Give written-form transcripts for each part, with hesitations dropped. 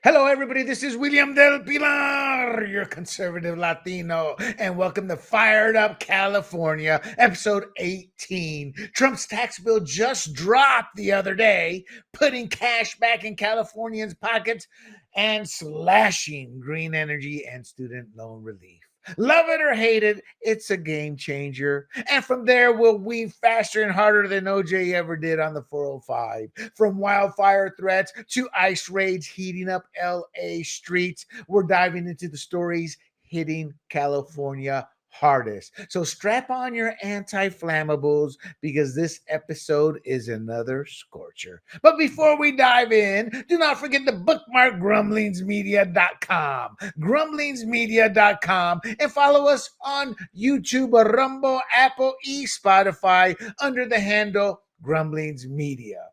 Hello, everybody. This is William Del Pilar, your conservative Latino, and welcome to Fired Up California, episode 18. Trump's tax bill just dropped the other day, putting cash back in Californians' pockets and slashing green energy and student loan relief. Love it or hate it, it's a game changer. And from there, we'll weave faster and harder than OJ ever did on the 405. From wildfire threats to ice raids heating up LA streets, we're diving into the stories hitting California hardest. So strap on your anti-flammables because this episode is another scorcher. But before we dive in, do not forget to bookmark grumblingsmedia.com, grumblingsmedia.com, and follow us on YouTube, Rumble, Apple, Spotify under the handle Grumblings Media.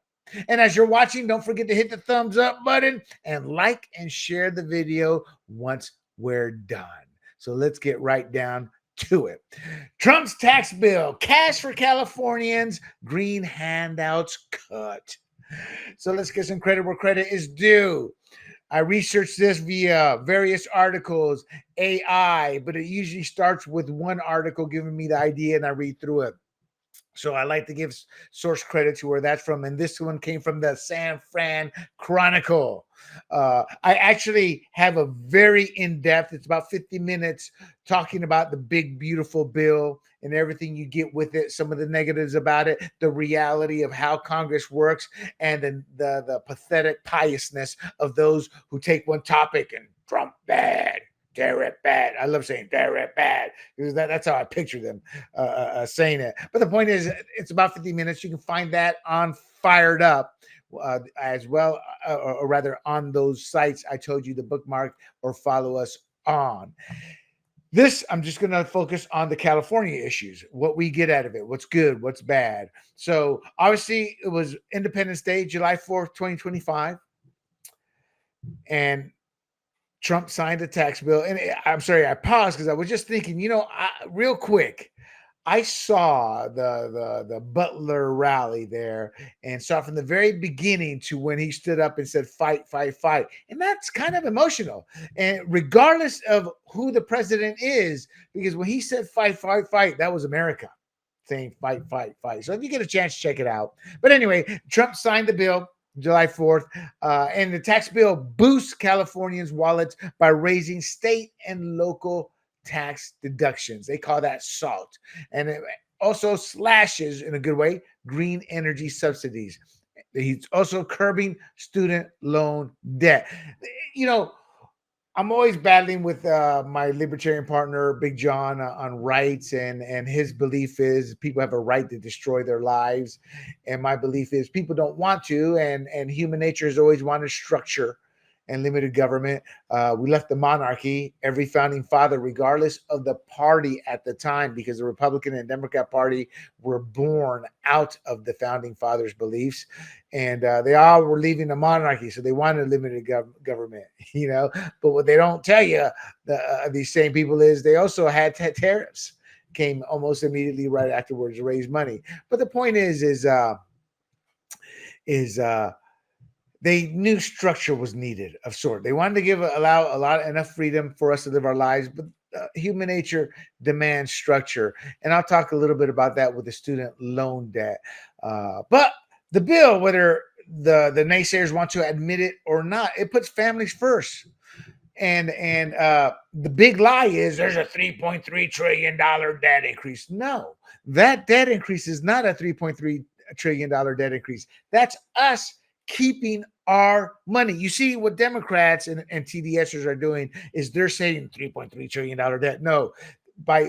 And as you're watching, don't forget to hit the thumbs up button and like and share the video once we're done. So let's get right down to it. Trump's tax bill, cash for Californians, green handouts cut. So let's get some credit where credit is due. I researched this via various articles, AI, but it usually starts with one article giving me the idea and I read through it. So I like to give source credit to where that's from. And this one came from the San Fran Chronicle. I actually have a very in-depth, it's about 50 minutes, talking about the big, beautiful bill and everything you get with it, some of the negatives about it, the reality of how Congress works, and the pathetic piousness of those who take one topic and Trump bad. Derek bad. I love saying Derek bad because that's how I picture them saying it. But the point is, it's about 50 minutes. You can find that on Fired Up as well, or rather on those sites I told you to bookmark or follow us on. This, I'm just going to focus on the California issues, what we get out of it, what's good, what's bad. So obviously it was Independence Day, July 4th, 2025. And Trump signed a tax bill. And I'm sorry, I paused because I was just thinking, real quick, I saw the Butler rally there and saw from the very beginning to when he stood up and said, fight, fight, fight. And that's kind of emotional. And regardless of who the president is, because when he said fight, fight, fight, that was America saying fight, fight, fight. So if you get a chance, check it out. But anyway, Trump signed the bill July 4th, and the tax bill boosts Californians' wallets by raising state and local tax deductions. They call that SALT. And it also slashes, in a good way, green energy subsidies. He's also curbing student loan debt. I'm always battling with my libertarian partner, Big John, on rights, and his belief is people have a right to destroy their lives, and my belief is people don't want to, and human nature has always wanted structure and limited government. We left the monarchy, every founding father, regardless of the party at the time, because the Republican and Democrat Party were born out of the founding fathers' beliefs, and they all were leaving the monarchy, so they wanted limited government, But what they don't tell you, these same people, is they also had tariffs. Came almost immediately right afterwards to raise money. But the point is they knew structure was needed of sort. They wanted to allow enough freedom for us to live our lives, but human nature demands structure. And I'll talk a little bit about that with the student loan debt. But the bill, whether the naysayers want to admit it or not, it puts families first. And the big lie is there's a $3.3 trillion debt increase. No, that debt increase is not a $3.3 trillion debt increase. That's us keeping our money. You see what Democrats and TDSers are doing is they're saying $3.3 trillion debt. No,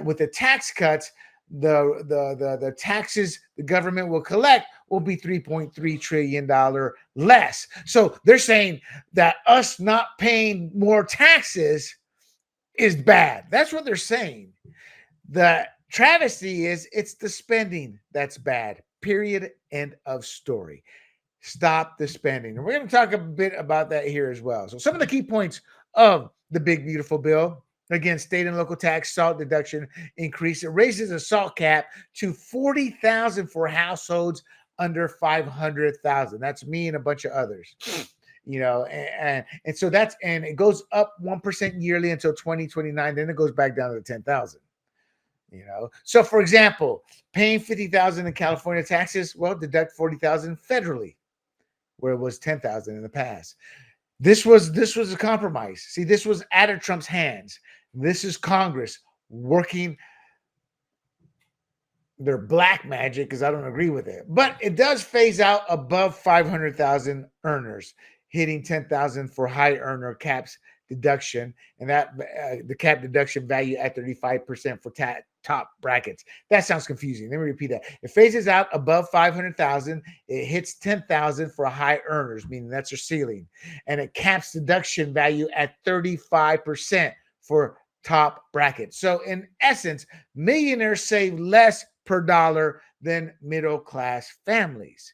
with the tax cuts, the taxes the government will collect will be $3.3 trillion less. So they're saying that us not paying more taxes is bad. That's what they're saying. The travesty is it's the spending that's bad. Period. End of story. Stop the spending. And we're going to talk a bit about that here as well. So some of the key points of the big, beautiful bill. Again, state and local tax SALT deduction increase. It raises the SALT cap to $40,000 for households under $500,000. That's me and a bunch of others. and so and it goes up 1% yearly until 2029. Then it goes back down to 10,000. So for example, paying 50,000 in California taxes, well, deduct 40,000 federally, where it was 10,000 in the past. This was a compromise. See, this was out of Trump's hands. This is Congress working their black magic, because I don't agree with it. But it does phase out above 500,000 earners, hitting 10,000 for high earner caps deduction, and that the cap deduction value at 35% for top brackets. That sounds confusing. Let me repeat that. It phases out above 500,000. It hits 10,000 for high earners, meaning that's your ceiling, and it caps deduction value at 35% for top brackets. So in essence, millionaires save less per dollar than middle class families.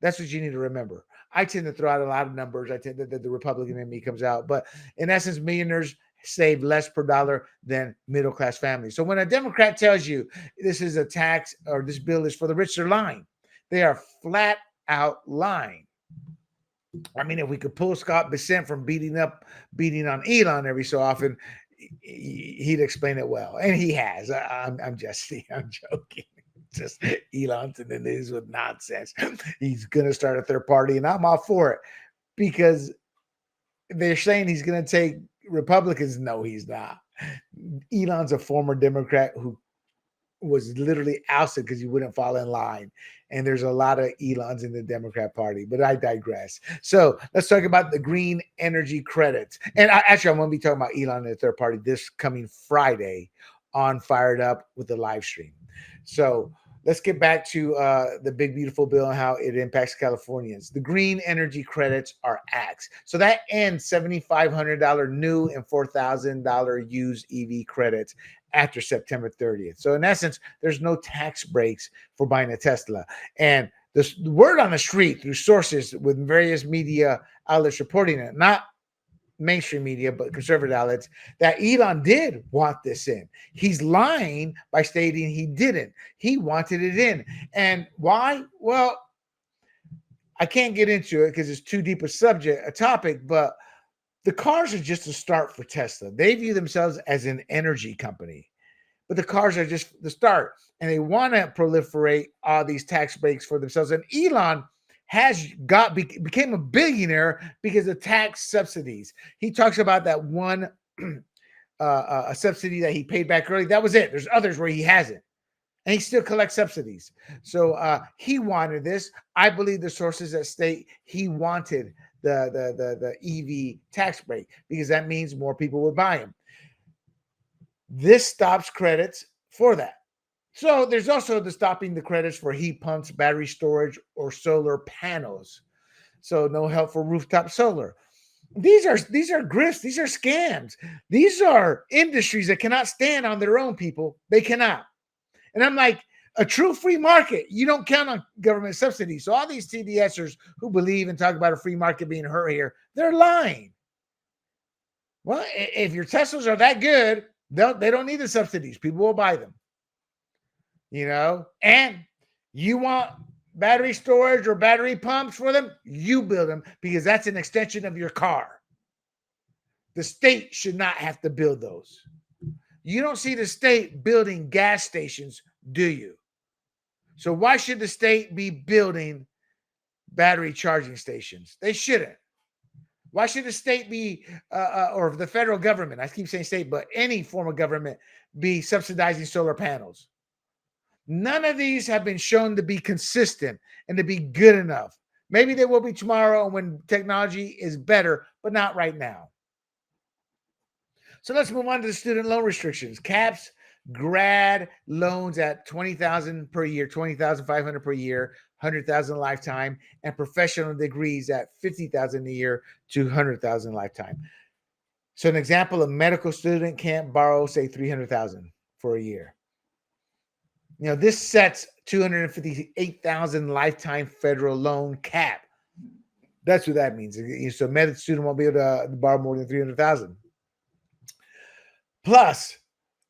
That's what you need to remember. I tend to throw out a lot of numbers. I tend that the Republican in me comes out, but in essence, millionaires save less per dollar than middle class families. So when a Democrat tells you this is a tax or this bill is for the rich, they're lying. They are flat out lying. I mean, if we could pull Scott Bessent from beating on Elon every so often, he'd explain it well, and he has. I'm joking. Just Elon's in the news with nonsense. He's going to start a third party, and I'm all for it because they're saying he's going to take Republicans. No, he's not. Elon's a former Democrat who was literally ousted because he wouldn't fall in line. And there's a lot of Elons in the Democrat Party, but I digress. So let's talk about the green energy credits. And I'm going to be talking about Elon and the third party this coming Friday on Fired Up with the live stream. So let's get back to the big, beautiful bill and how it impacts Californians. The green energy credits are axed. So that ends $7,500 new and $4,000 used EV credits after September 30th. So in essence, there's no tax breaks for buying a Tesla. And the word on the street through sources with various media outlets reporting it, not mainstream media, but conservative outlets, that Elon did want this in. He's lying by stating he didn't. He wanted it in. And why? Well, I can't get into it because it's too deep a topic, but the cars are just a start for Tesla. They view themselves as an energy company, but the cars are just the start. And they want to proliferate all these tax breaks for themselves. And Elon became a billionaire because of tax subsidies. He talks about that one a subsidy that he paid back early. That was it. There's others where he hasn't. And he still collects subsidies. So he wanted this. I believe the sources that state he wanted the EV tax break because that means more people would buy them. This stops credits for that. So there's also the stopping the credits for heat pumps, battery storage, or solar panels. So no help for rooftop solar. These are grifts. These are scams. These are industries that cannot stand on their own, people. They cannot. And I'm like, a true free market, you don't count on government subsidies. So all these TDSers who believe and talk about a free market being hurt here, they're lying. Well, if your Teslas are that good, they don't need the subsidies. People will buy them. And you want battery storage or battery pumps for them, you build them because that's an extension of your car. The state should not have to build those. You don't see the state building gas stations, do you? So why should the state be building battery charging stations? They shouldn't. Why should the state be, or the federal government, I keep saying state, but any form of government, be subsidizing solar panels? None of these have been shown to be consistent and to be good enough. Maybe they will be tomorrow when technology is better, but not right now. So let's move on to the student loan restrictions. Caps grad loans at $20,000 per year, $20,500 per year, $100,000 lifetime, and professional degrees at $50,000 a year to $100,000 lifetime. So an example, a medical student can't borrow, say, $300,000 for a year. This sets $258,000 lifetime federal loan cap. That's what that means. So a medical student won't be able to borrow more than $300,000. Plus,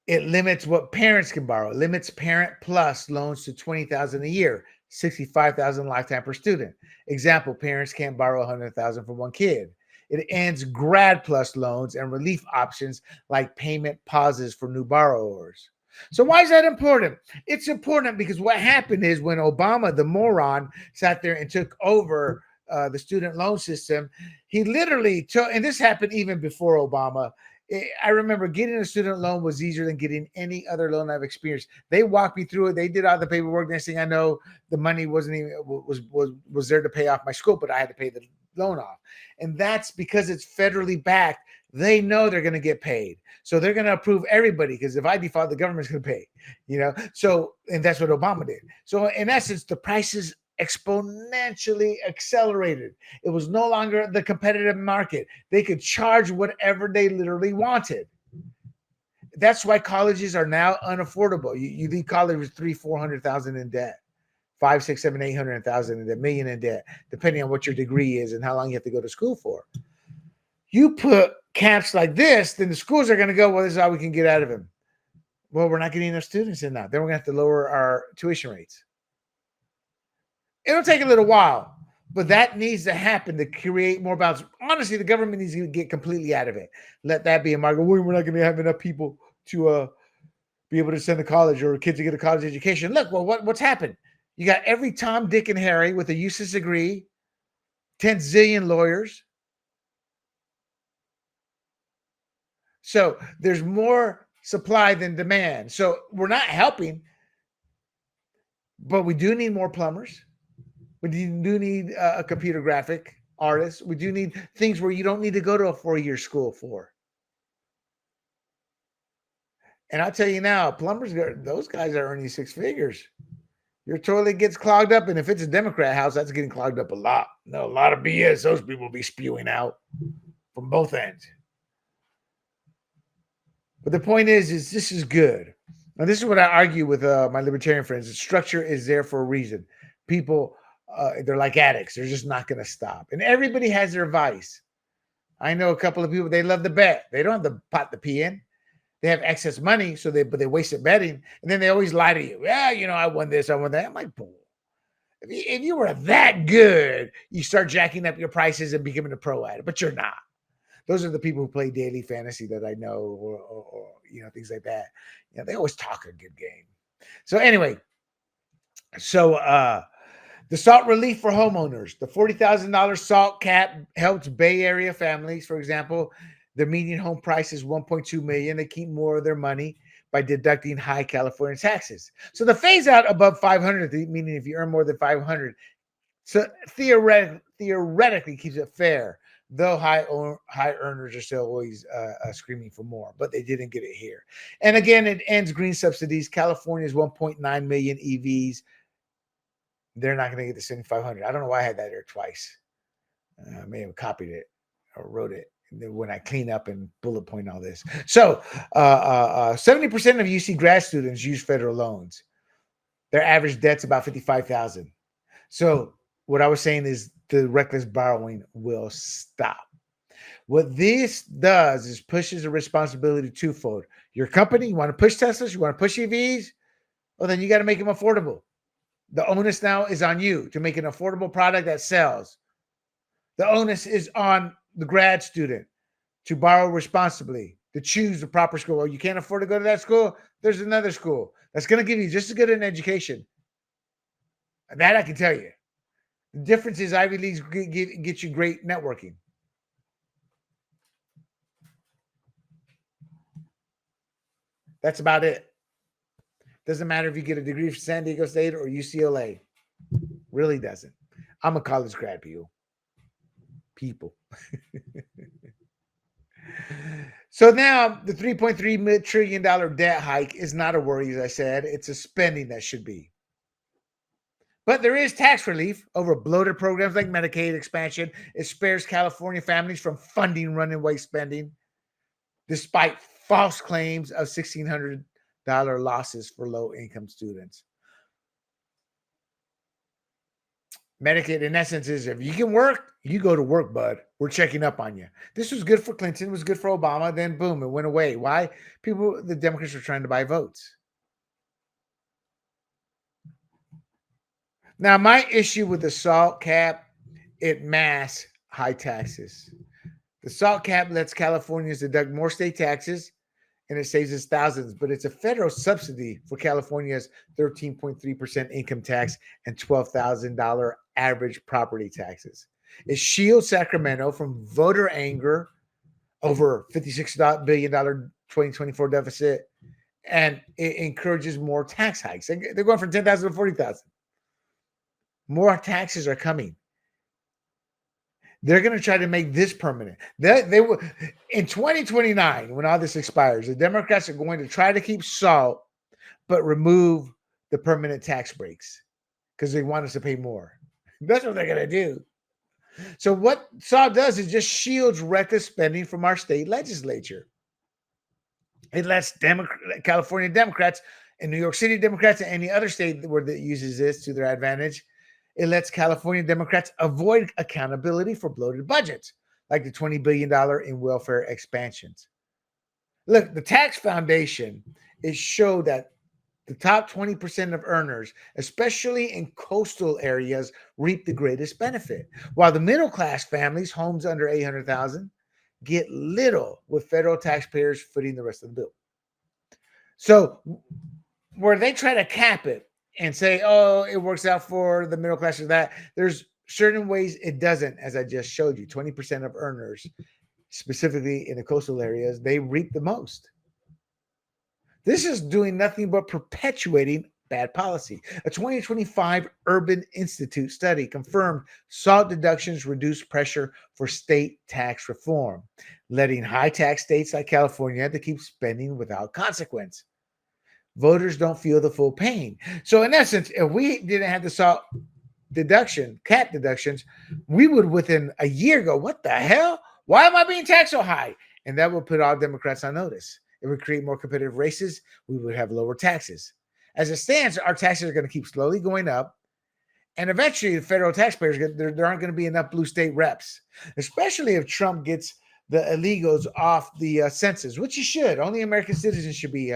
it limits what parents can borrow. It limits Parent Plus loans to $20,000 a year. $65,000 lifetime per student. Example, parents can't borrow $100,000 from one kid. It ends Grad Plus loans and relief options like payment pauses for new borrowers. So why is that important? It's important because what happened is when Obama, the moron, sat there and took over the student loan system, he literally took, and this happened even before Obama. I remember getting a student loan was easier than getting any other loan I've experienced. They walked me through it. They did all the paperwork. Next thing I know, the money wasn't even was there to pay off my school, but I had to pay the loan off. And that's because it's federally backed. They know they're going to get paid. So they're going to approve everybody because if I default, the government's going to pay, So, and that's what Obama did. So in essence, the prices exponentially accelerated. It was no longer the competitive market. They could charge whatever they literally wanted. That's why colleges are now unaffordable. You leave college with $300,000-400,000 in debt, 5, 6, 7, 800,000 in debt, million in debt, depending on what your degree is and how long you have to go to school for. You put camps like this, then the schools are going to go, well, this is all we can get out of them. Well, we're not getting enough students in now. Then we're going to have to lower our tuition rates. It'll take a little while, but that needs to happen to create more balance. Honestly, the government needs to get completely out of it. Let that be a market. We're not going to have enough people to be able to send to college or kids to get a college education. Look, well, what's happened? You got every Tom, Dick, and Harry with a useless degree, 10 zillion lawyers. So there's more supply than demand. So we're not helping, but we do need more plumbers. We do need a computer graphic artist. We do need things where you don't need to go to a 4-year school for. And I'll tell you now, plumbers, those guys are earning 6 figures. Your toilet gets clogged up, and if it's a Democrat house, that's getting clogged up a lot. No, a lot of BS those people will be spewing out from both ends. But the point is this is good. Now, this is what I argue with my libertarian friends. The structure is there for a reason. People, they're like addicts. They're just not going to stop. And everybody has their vice. I know a couple of people, they love to bet. They don't have the pot to pee in. They have excess money, but they waste it betting. And then they always lie to you. Yeah, I won this, I won that. I'm like, bull. If you were that good, you start jacking up your prices and becoming a pro at it, but you're not. Those are the people who play daily fantasy that I know, or things like that. They always talk a good game. So anyway, the SALT relief for homeowners, the $40,000 SALT cap helps Bay Area families. For example, their median home price is $1.2 million. They keep more of their money by deducting high California taxes. So the phase out above 500, meaning if you earn more than 500, so theoretically keeps it fair. Though high earners are still always screaming for more, but they didn't get it here. And again, it ends green subsidies. California's 1.9 million EVs. They're not going to get the 7,500. I don't know why I had that there twice. I may have copied it or wrote it when I clean up and bullet point all this. So 70% of UC grad students use federal loans. Their average debt's about $55,000. So what I was saying is the reckless borrowing will stop. What this does is pushes the responsibility twofold. Your company, you want to push Teslas, you want to push EVs, well, then you got to make them affordable. The onus now is on you to make an affordable product that sells. The onus is on the grad student to borrow responsibly, to choose the proper school. Or you can't afford to go to that school, there's another school that's going to give you just as good an education. That I can tell you. The difference is Ivy Leagues get you great networking. That's about it. Doesn't matter if you get a degree from San Diego State or UCLA. Really doesn't. I'm a college grad, people. So now the $3.3 trillion debt hike is not a worry, as I said. It's a spending that should be. But there is tax relief over bloated programs like Medicaid expansion. It spares California families from funding runaway spending, despite false claims of $1,600 losses for low-income students. Medicaid, in essence, is if you can work, you go to work, bud. We're checking up on you. This was good for Clinton, was good for Obama. Then, boom, it went away. Why? The Democrats were trying to buy votes. Now, my issue with the SALT cap, it masks high taxes. The SALT cap lets Californians deduct more state taxes and it saves us thousands, but it's a federal subsidy for California's 13.3% income tax and $12,000 average property taxes. It shields Sacramento from voter anger over $56 billion 2024 deficit, and it encourages more tax hikes. They're going from 10,000 to 40,000. More taxes are coming. They're going to try to make this permanent. They will in 2029, when all this expires, the Democrats are going to try to keep SALT, but remove the permanent tax breaks because they want us to pay more. That's what they're going to do. So what SALT does is just shields reckless spending from our state legislature. It lets California Democrats and New York City Democrats and any other state where that uses this to their advantage. It lets California Democrats avoid accountability for bloated budgets, like the $20 billion in welfare expansions. Look, the tax foundation is show that the top 20% of earners, especially in coastal areas, reap the greatest benefit, while the middle class families, homes under 800,000, get little, with federal taxpayers footing the rest of the bill. So where they try to cap it and say, oh, it works out for the middle class or that, there's certain ways it doesn't, as I just showed you. 20% of earners, specifically in the coastal areas, they reap the most. This is doing nothing but perpetuating bad policy. A 2025 Urban Institute study confirmed SALT deductions reduce pressure for state tax reform, letting high tax states like California to keep spending without consequence. Voters don't feel the full pain. So in essence, if we didn't have the SALT cap deductions, we would within a year go, what the hell? Why am I being taxed so high? And that would put all Democrats on notice. It would create more competitive races. We would have lower taxes. As it stands, our taxes are going to keep slowly going up. And eventually, the federal taxpayers, there aren't going to be enough blue state reps, especially if Trump gets the illegals off the census, which he should. Only American citizens should be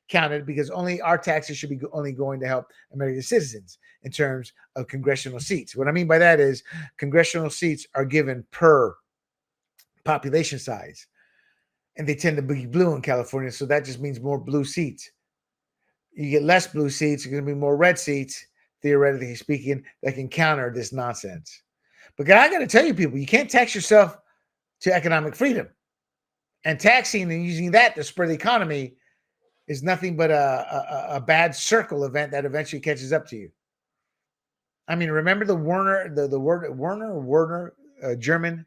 counted because only our taxes should be only going to help American citizens in terms of congressional seats. What I mean by that is congressional seats are given per population size, and they tend to be blue in California, so that just means more blue seats. You get less blue seats, you're going to be more red seats, theoretically speaking, that can counter this nonsense. But I got to tell you, people, you can't tax yourself to economic freedom. And taxing and using that to spur the economy is nothing but a bad circle event that eventually catches up to you. I mean, remember the Werner German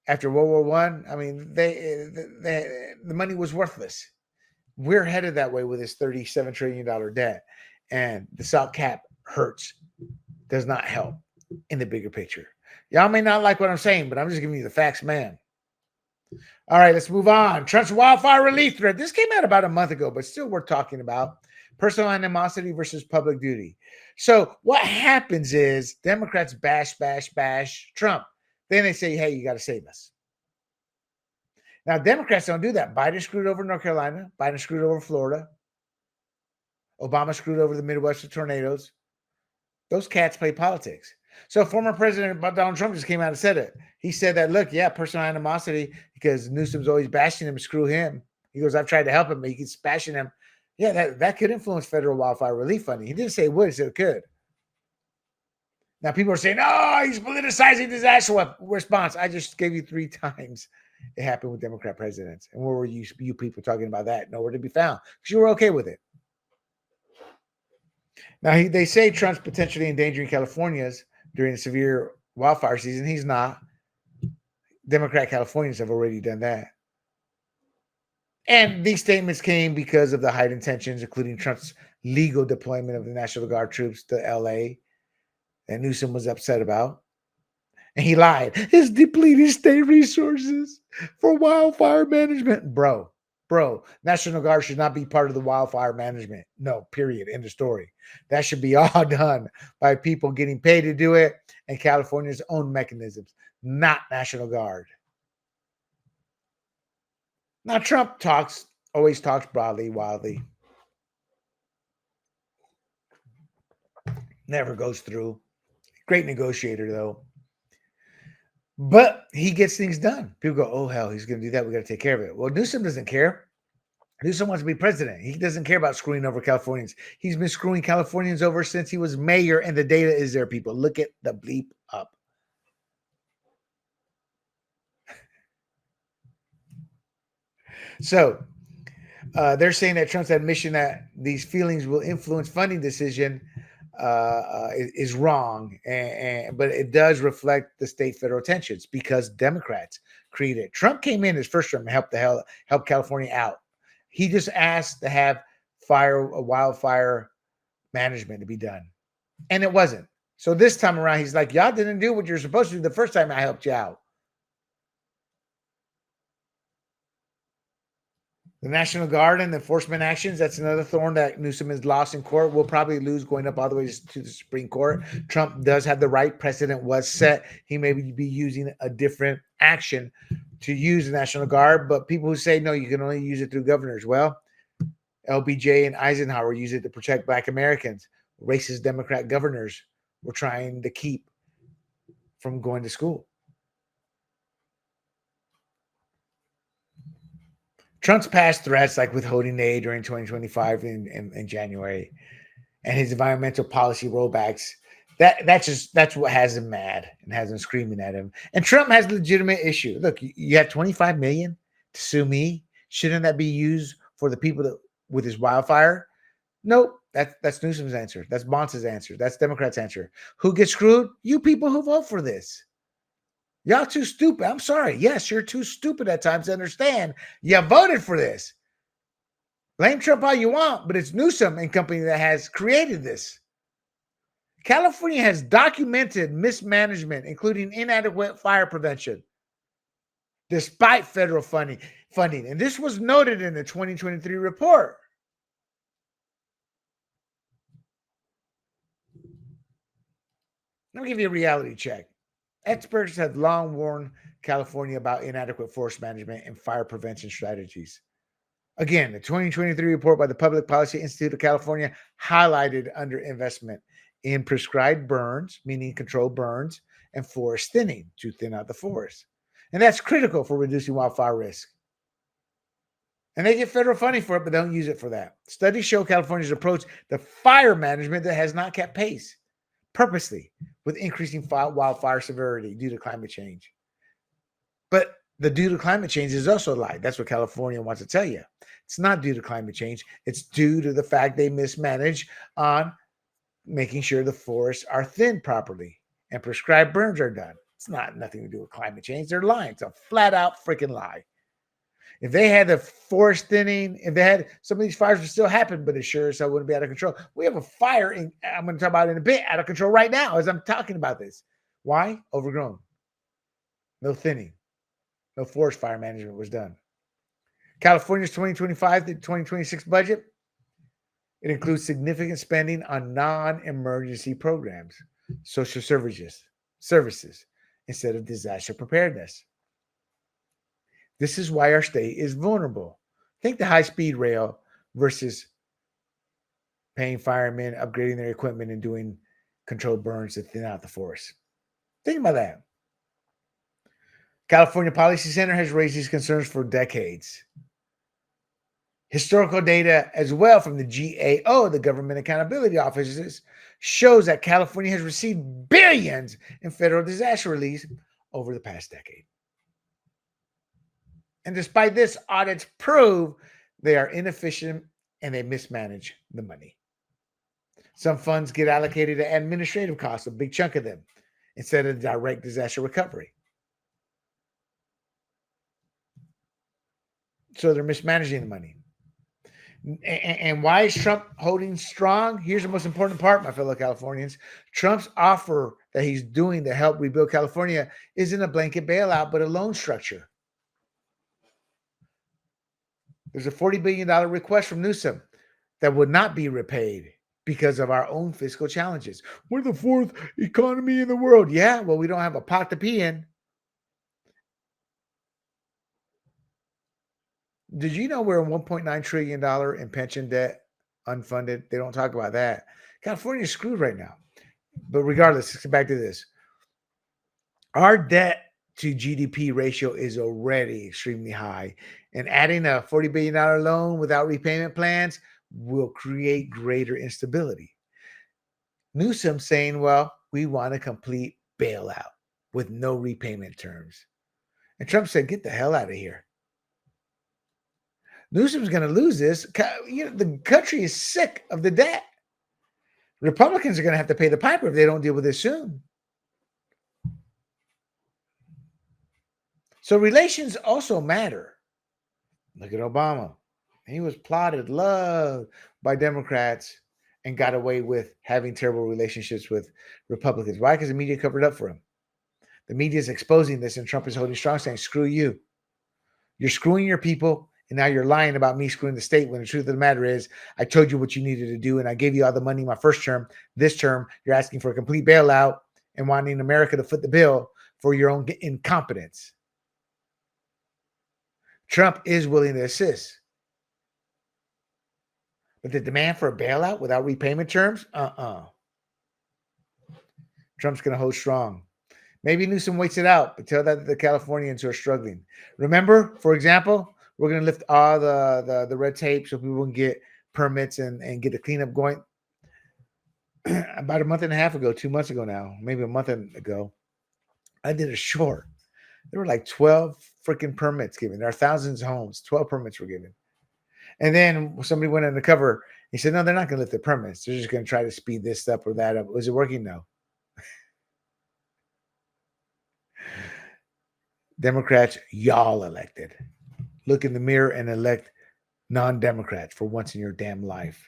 after World War I? I mean, the money was worthless. We're headed that way with this $37 trillion debt. And the SALT cap hurts, does not help in the bigger picture. Y'all may not like what I'm saying, but I'm just giving you the facts, man. All right, let's move on. Trump's wildfire relief threat. This came out about a month ago, but still worth talking about. Personal animosity versus public duty. So what happens is Democrats bash Trump. Then they say, hey, you got to save us. Now, Democrats don't do that. Biden screwed over North Carolina. Biden screwed over Florida. Obama screwed over the Midwest with tornadoes. Those cats play politics. So former President Donald Trump just came out and said it. He said that, look, yeah, personal animosity because Newsom's always bashing him, screw him. He goes, I've tried to help him, but he keeps bashing him. Yeah, that could influence federal wildfire relief funding. He didn't say it would, he said it could. Now people are saying, oh, he's politicizing disaster response. I just gave you 3 times it happened with Democrat presidents. And where were you people talking about that? Nowhere to be found. Because you were okay with it. Now, they say Trump's potentially endangering Californians during the severe wildfire season. He's not. Democrat Californians have already done that. And these statements came because of the hidden tensions, including Trump's legal deployment of the National Guard troops to L.A. that Newsom was upset about. And he lied. It's depleting state resources for wildfire management. Bro, National Guard should not be part of the wildfire management. No, period. End of story. That should be all done by people getting paid to do it and California's own mechanisms, not National Guard. Now, Trump always talks broadly, wildly. Never goes through. Great negotiator, though. But he gets things done. People go, oh, hell, he's going to do that. We got to take care of it. Well, Newsom doesn't care. Newsom wants to be president. He doesn't care about screwing over Californians. He's been screwing Californians over since he was mayor, and the data is there, people. Look it the bleep up. So they're saying that Trump's admission that these feelings will influence funding decision is wrong, but it does reflect the state-federal tensions because Democrats created it. Trump came in his first term and help California out. He just asked to have wildfire management to be done, and it wasn't. So this time around, he's like, y'all didn't do what you're supposed to do the first time I helped you out. The National Guard and the enforcement actions, that's another thorn that Newsom has lost in court. Will probably lose going up all the way to the Supreme Court. Trump does have the right. Precedent was set. He may be using a different action to use the National Guard, but people who say, no, you can only use it through governors. Well, LBJ and Eisenhower used it to protect Black Americans. Racist Democrat governors were trying to keep from going to school. Trump's past threats, like withholding aid during 2025 in January, and his environmental policy rollbacks, that's what has him mad and has him screaming at him. And Trump has a legitimate issue. Look, you have 25 million to sue me. Shouldn't that be used for the people with his wildfire? Nope. That's Newsom's answer. That's Bonce's answer. That's Democrats' answer. Who gets screwed? You people who vote for this. Y'all too stupid. I'm sorry. Yes, you're too stupid at times to understand. You voted for this. Blame Trump all you want, but it's Newsom and company that has created this. California has documented mismanagement, including inadequate fire prevention, despite federal funding. And this was noted in the 2023 report. Let me give you a reality check. Experts have long warned California about inadequate forest management and fire prevention strategies. Again, the 2023 report by the Public Policy Institute of California highlighted underinvestment in prescribed burns, meaning controlled burns, and forest thinning to thin out the forest. And that's critical for reducing wildfire risk. And they get federal funding for it, but they don't use it for that. Studies show California's approach to fire management that has not kept pace purposely with increasing wildfire severity due to climate change. But the due to climate change is also a lie. That's what California wants to tell you. It's not due to climate change. It's due to the fact they mismanage on making sure the forests are thinned properly and prescribed burns are done. It's not nothing to do with climate change. They're lying. It's a flat out freaking lie. If they had the forest thinning, if they had some of these fires would still happen, but it sure as hell wouldn't be out of control. We have a fire I'm going to talk about it in a bit, out of control right now as I'm talking about this. Why? Overgrown. No thinning. No forest fire management was done. California's 2025 to 2026 budget, it includes significant spending on non-emergency programs, social services instead of disaster preparedness. This is why our state is vulnerable. Think the high-speed rail versus paying firemen, upgrading their equipment, and doing controlled burns to thin out the forest. Think about that. California Policy Center has raised these concerns for decades. Historical data as well from the GAO, the Government Accountability Offices, shows that California has received billions in federal disaster relief over the past decade. And despite this, audits prove they are inefficient and they mismanage the money. Some funds get allocated to administrative costs, a big chunk of them, instead of direct disaster recovery. So they're mismanaging the money. And why is Trump holding strong? Here's the most important part, my fellow Californians. Trump's offer that he's doing to help rebuild California isn't a blanket bailout, but a loan structure. There's a $40 billion request from Newsom that would not be repaid because of our own fiscal challenges. We're the fourth economy in the world. Yeah, well, we don't have a pot to pee in. Did you know we're $1.9 trillion in pension debt unfunded? They don't talk about that. California's screwed right now. But regardless, let's get back to this. Our debt to GDP ratio is already extremely high, and adding a $40 billion loan without repayment plans will create greater instability. Newsom saying, well, we want a complete bailout with no repayment terms. And Trump said, get the hell out of here. Newsom's going to lose this. The country is sick of the debt. Republicans are going to have to pay the piper if they don't deal with this soon. So relations also matter. Look at Obama. He was plotted, loved by Democrats, and got away with having terrible relationships with Republicans. Why? Because the media covered up for him. The media is exposing this, and Trump is holding strong, saying, screw you. You're screwing your people, and now you're lying about me screwing the state, when the truth of the matter is, I told you what you needed to do, and I gave you all the money my first term. This term, you're asking for a complete bailout and wanting America to foot the bill for your own incompetence. Trump is willing to assist. But the demand for a bailout without repayment terms? Trump's going to hold strong. Maybe Newsom waits it out, but tell that to the Californians who are struggling. Remember, for example, we're going to lift all the red tape so people can get permits and get the cleanup going. About a month and a half ago, 2 months ago now, maybe a month ago, I did a short. There were like 12 freaking permits given. There are thousands of homes. 12 permits were given. And then somebody went undercover. He said, no, they're not going to lift the permits. They're just going to try to speed this up or that up. Was it working? No. Democrats, y'all elected. Look in the mirror and elect non-Democrats for once in your damn life.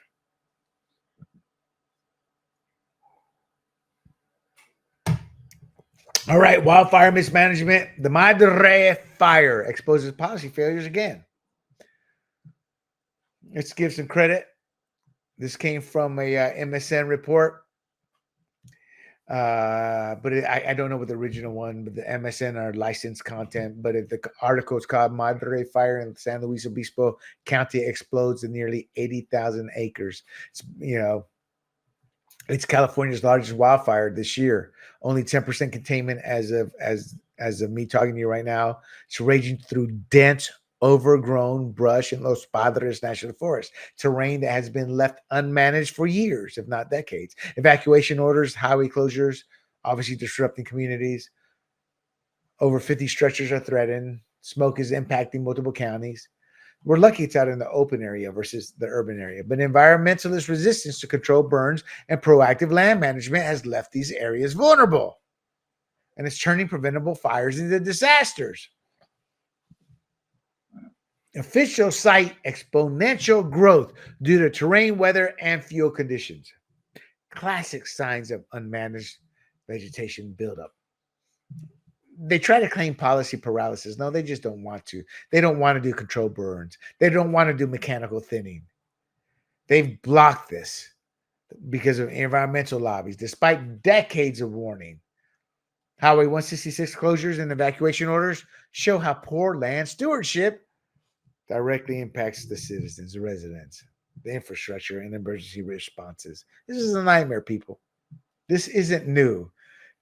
All right, wildfire mismanagement. The Madre Fire exposes policy failures again. Let's give some credit. This came from a MSN report. But I don't know what the original one, but the MSN are licensed content. But the article is called Madre Fire in San Luis Obispo County explodes in nearly 80,000 acres. It's California's largest wildfire this year. Only 10% containment as of me talking to you right now. It's raging through dense, overgrown brush in Los Padres National Forest, terrain that has been left unmanaged for years, if not decades. Evacuation orders, highway closures, obviously disrupting communities. Over 50 structures are threatened. Smoke is impacting multiple counties. We're lucky it's out in the open area versus the urban area. But environmentalist resistance to control burns and proactive land management has left these areas vulnerable. And it's turning preventable fires into disasters. Officials cite exponential growth due to terrain, weather, and fuel conditions. Classic signs of unmanaged vegetation buildup. They try to claim policy paralysis. No, they just don't want to. They don't want to do controlled burns. They don't want to do mechanical thinning. They've blocked this because of environmental lobbies, despite decades of warning. Highway 166 closures and evacuation orders show how poor land stewardship directly impacts the citizens, the residents, the infrastructure, and emergency responses. This is a nightmare, people. This isn't new.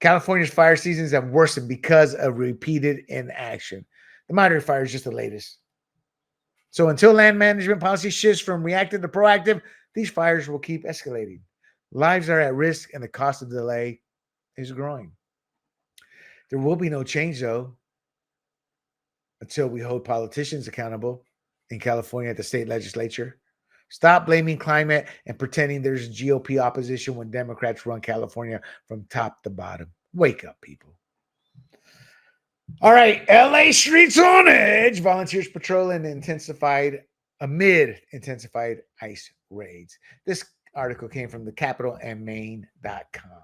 California's fire seasons have worsened because of repeated inaction. The Madre Fire is just the latest. So until land management policy shifts from reactive to proactive, these fires will keep escalating. Lives are at risk, and the cost of delay is growing. There will be no change, though, until we hold politicians accountable in California at the state legislature. Stop blaming climate and pretending there's GOP opposition when Democrats run California from top to bottom. Wake up, people. All right, LA streets on edge. Volunteers patrol and amid intensified ICE raids. This article came from the Capital and Maine.com.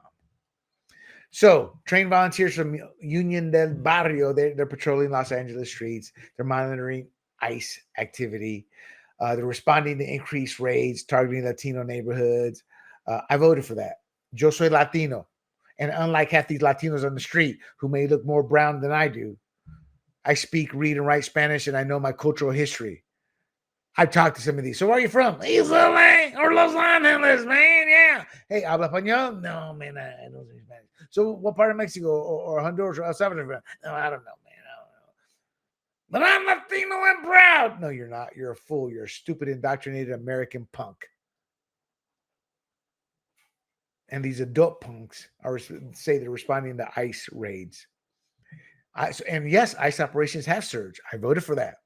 So, trained volunteers from Union del Barrio, they're patrolling Los Angeles streets. They're monitoring ICE activity. They're responding to increased raids, targeting Latino neighborhoods. I voted for that. Yo soy Latino. And unlike half these Latinos on the street who may look more brown than I do, I speak, read, and write Spanish, and I know my cultural history. I've talked to some of these. So where are you from? East LA or Los Angeles, man. Yeah. Hey, habla español? No, man, I don't speak Spanish. So what part of Mexico or Honduras or El Salvador? No, I don't know, man. I don't know. But I'm Latino and proud. No, you're not. You're a fool. You're a stupid, indoctrinated American punk. And these adult punks say they're responding to ICE raids. And yes, ICE operations have surged. I voted for that.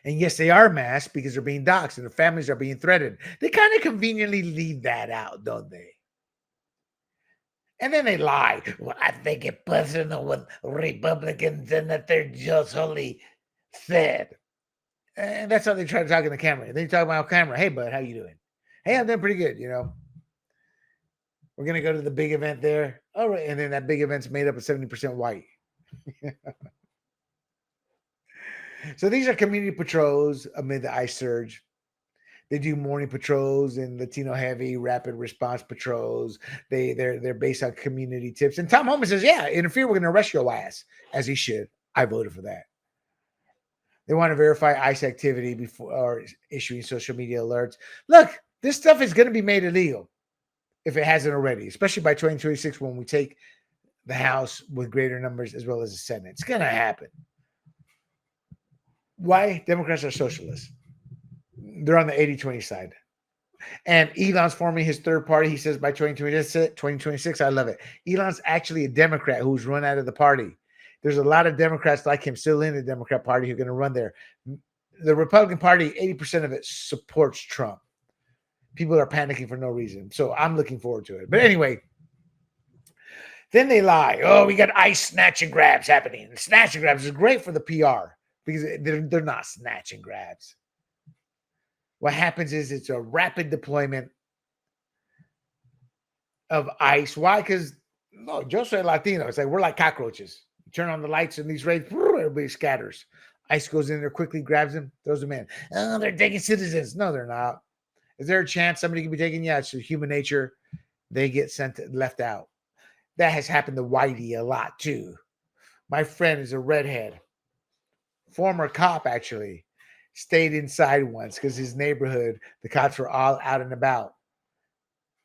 And yes, they are masked because they're being doxxed and their families are being threatened. They kind of conveniently leave that out, don't they? And then they lie. Well, I think it puts in with Republicans and that they're just only said. And that's how they try to talk in the camera. Then you talk about camera. Hey, bud, how you doing? Hey, I'm doing pretty good, We're going to go to the big event there. All right. And then that big event's made up of 70% white. So these are community patrols amid the ICE surge. They do morning patrols and Latino heavy rapid response patrols. They're based on community tips. And Tom Homan says, yeah, interfere, we're going to arrest your ass, as he should. I voted for that. They want to verify ICE activity before issuing social media alerts. Look, this stuff is going to be made illegal if it hasn't already, especially by 2026 when we take the House with greater numbers as well as the Senate. It's going to happen. Why? Democrats are socialists. They're on the 80-20 side. And Elon's forming his third party. He says by 2026, I love it. Elon's actually a Democrat who's run out of the party. There's a lot of Democrats like him still in the Democrat Party who are going to run there. The Republican Party, 80% of it supports Trump. People are panicking for no reason. So I'm looking forward to it. But anyway, then they lie. Oh, we got ICE snatch and grabs happening. And snatch and grabs is great for the PR because they're not snatch and grabs. What happens is it's a rapid deployment of ICE. Why? Because no, yo soy Latino. It's like we're like cockroaches. You turn on the lights in these raids, everybody scatters. ICE goes in there, quickly grabs them, throws them in. Oh, they're taking citizens. No, they're not. Is there a chance somebody can be taken? Yeah, it's human nature. They get left out. That has happened to Whitey a lot too. My friend is a redhead, former cop actually, stayed inside once because his neighborhood, the cops were all out and about.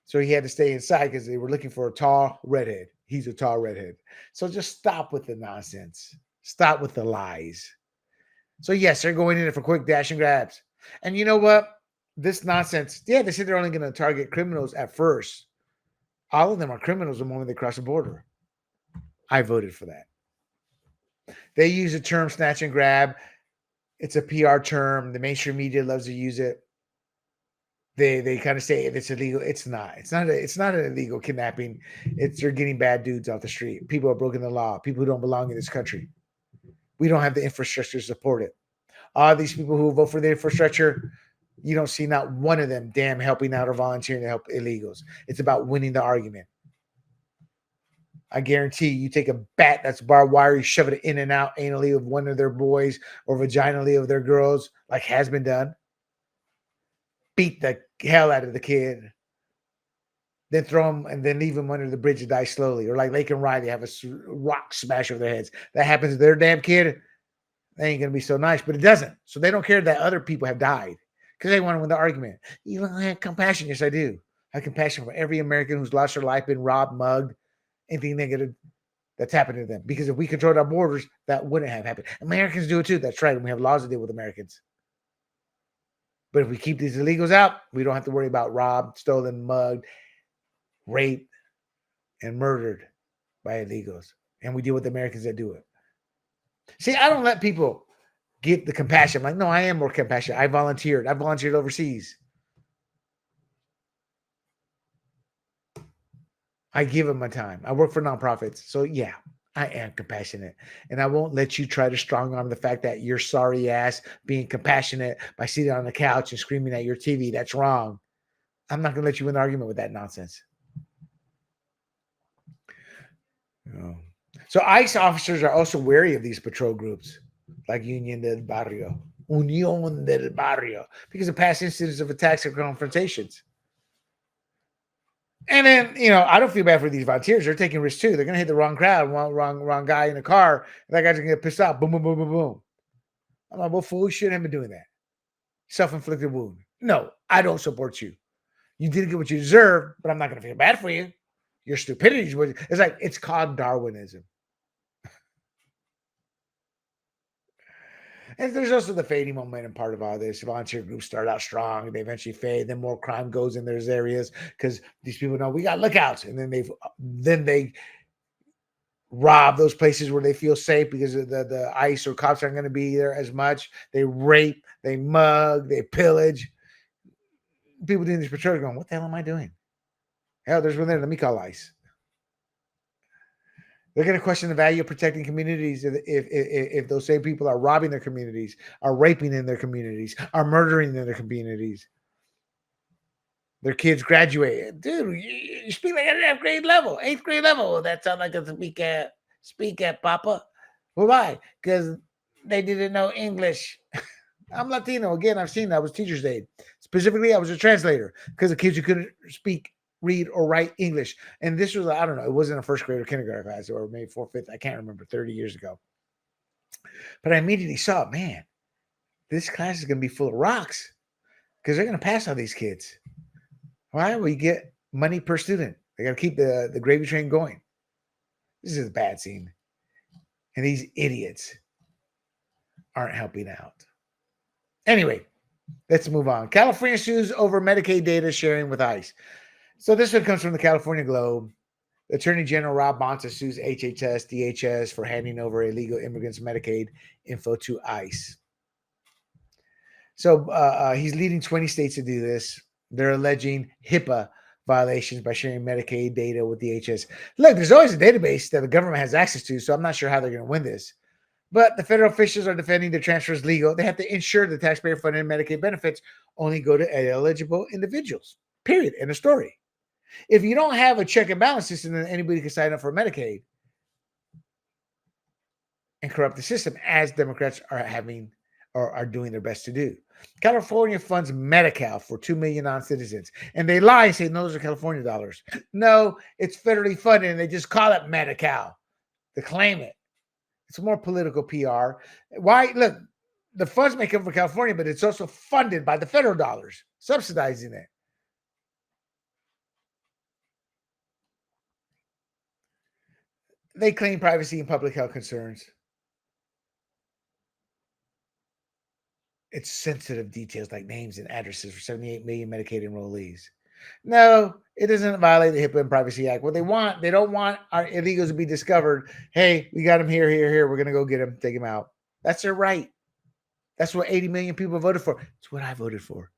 So he had to stay inside because they were looking for a tall redhead. He's a tall redhead. So just stop with the nonsense. Stop with the lies. So yes, they're going in there for quick dash and grabs. And you know what? This nonsense, yeah, they said they're only going to target criminals at first. All of them are criminals the moment they cross the border. I voted for that. They use the term snatch and grab. It's a PR term. The mainstream media loves to use it. They kind of say if it's illegal, it's not. It's not an illegal kidnapping. They're getting bad dudes off the street. People are breaking the law. People who don't belong in this country. We don't have the infrastructure to support it. All these people who vote for the infrastructure, you don't see not one of them damn helping out or volunteering to help illegals. It's about winning the argument. I guarantee you take a bat that's barbed wire, you shove it in and out anally of one of their boys or vaginally of their girls, like has been done. Beat the hell out of the kid. Then throw them and then leave them under the bridge to die slowly. Or like Lake and Riley, have a rock smash over their heads. That happens to their damn kid. They ain't going to be so nice, but it doesn't. So they don't care that other people have died because they want to win the argument. You don't have compassion. Yes, I do. I have compassion for every American who's lost their life, been robbed, mugged, anything negative that's happened to them. Because if we controlled our borders, that wouldn't have happened. Americans do it too. That's right. And we have laws to deal with Americans. But if we keep these illegals out, we don't have to worry about robbed, stolen, mugged, raped, and murdered by illegals. And we deal with Americans that do it. See, I don't let people get the compassion. I'm like, no, I am more compassionate. I volunteered. I volunteered overseas. I give them my time. I work for nonprofits. So yeah, I am compassionate. And I won't let you try to strong arm the fact that you're sorry ass being compassionate by sitting on the couch and screaming at your TV. That's wrong. I'm not going to let you win an argument with that nonsense. Oh. So ICE officers are also wary of these patrol groups like Union del Barrio, because of past incidents of attacks or confrontations. And then, I don't feel bad for these volunteers. They're taking risks too. They're going to hit the wrong crowd, wrong guy in a car. And that guy's going to get pissed off. Boom, boom, boom, boom, boom. I'm like, well, fool, you shouldn't have been doing that. Self-inflicted wound. No, I don't support you. You didn't get what you deserve, but I'm not going to feel bad for you. Your stupidity is what it's like. It's called Darwinism. And there's also the fading momentum part of all this. Volunteer groups start out strong, they eventually fade. Then more crime goes in those areas because these people know we got lookouts, and then they rob those places where they feel safe because the ICE or cops aren't going to be there as much. They rape, they mug, they pillage. People doing these patrols going, what the hell am I doing? Hell, there's one there. Let me call ICE. They're going to question the value of protecting communities if those same people are robbing their communities, are raping in their communities, are murdering in their communities. Their kids graduate. Dude, you speak like at an eighth grade level. That sounds like a speak at Papa. Well, why? Because they didn't know English. I'm Latino. Again, I've seen that. I was teacher's aide. Specifically, I was a translator because the kids who couldn't speak, read, or write English. And this was, I don't know, it wasn't a first grade or kindergarten class or maybe fourth, fifth. I can't remember, 30 years ago. But I immediately saw, man, this class is going to be full of rocks because they're going to pass on these kids. Why? Well, you get money per student. They got to keep the gravy train going. This is a bad scene. And these idiots aren't helping out. Anyway, let's move on. California sues over Medicaid data sharing with ICE. So this one comes from the California Globe. Attorney General Rob Bonta sues HHS, DHS for handing over illegal immigrants' Medicaid info to ICE. So he's leading 20 states to do this. They're alleging HIPAA violations by sharing Medicaid data with DHS. Look, there's always a database that the government has access to, so I'm not sure how they're going to win this. But the federal officials are defending the transfer is legal. They have to ensure the taxpayer-funded Medicaid benefits only go to eligible individuals, period, end of story. If you don't have a check and balance system, then anybody can sign up for Medicaid and corrupt the system, as Democrats are having or are doing their best to do. California funds Medi-Cal for 2 million non-citizens. And they lie and say, no, those are California dollars. No, it's federally funded, and they just call it Medi-Cal to claim it. It's more political PR. Why? Look, the funds may come from California, but it's also funded by the federal dollars, subsidizing it. They claim privacy and public health concerns. It's sensitive details like names and addresses for 78 million Medicaid enrollees. No, it doesn't violate the HIPAA and Privacy Act. What they don't want our illegals to be discovered. Hey, we got them here. We're going to go get them, take them out. That's their right. That's what 80 million people voted for. It's what I voted for.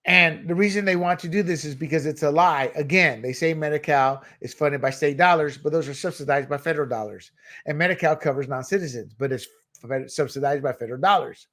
And the reason they want to do this is because it's a lie. Again, they say Medi-Cal is funded by state dollars, but those are subsidized by federal dollars. And Medi-Cal covers non-citizens, but it's subsidized by federal dollars.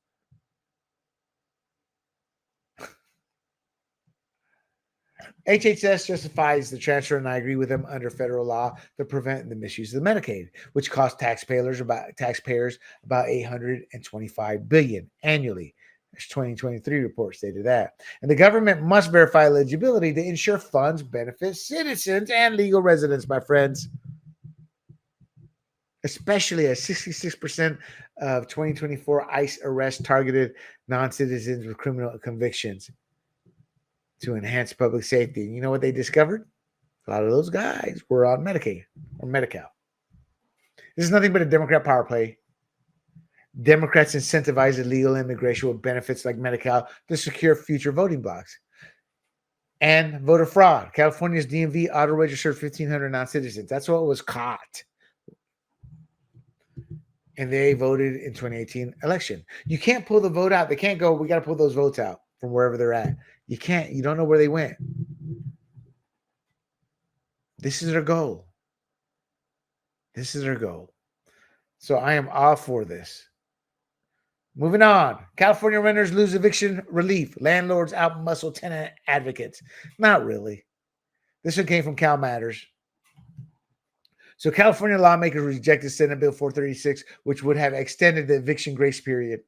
HHS justifies the transfer, and I agree with them, under federal law to prevent the misuse of the Medicaid, which costs taxpayers about $825 billion annually. There's 2023 report stated that. And the government must verify eligibility to ensure funds benefit citizens and legal residents, my friends. Especially as 66% of 2024 ICE arrests targeted non-citizens with criminal convictions to enhance public safety. And you know what they discovered? A lot of those guys were on Medicaid or Medi-Cal. This is nothing but a Democrat power play. Democrats incentivize illegal immigration with benefits like Medi-Cal to secure future voting blocks. And voter fraud. California's DMV auto-registered 1,500 non-citizens. That's what was caught. And they voted in 2018 election. You can't pull the vote out. They can't go, we got to pull those votes out from wherever they're at. You can't. You don't know where they went. This is their goal. This is their goal. So I am all for this. Moving on. California renters lose eviction relief. Landlords outmuscle tenant advocates. Not really. This one came from Cal Matters. So California lawmakers rejected Senate Bill 436, which would have extended the eviction grace period.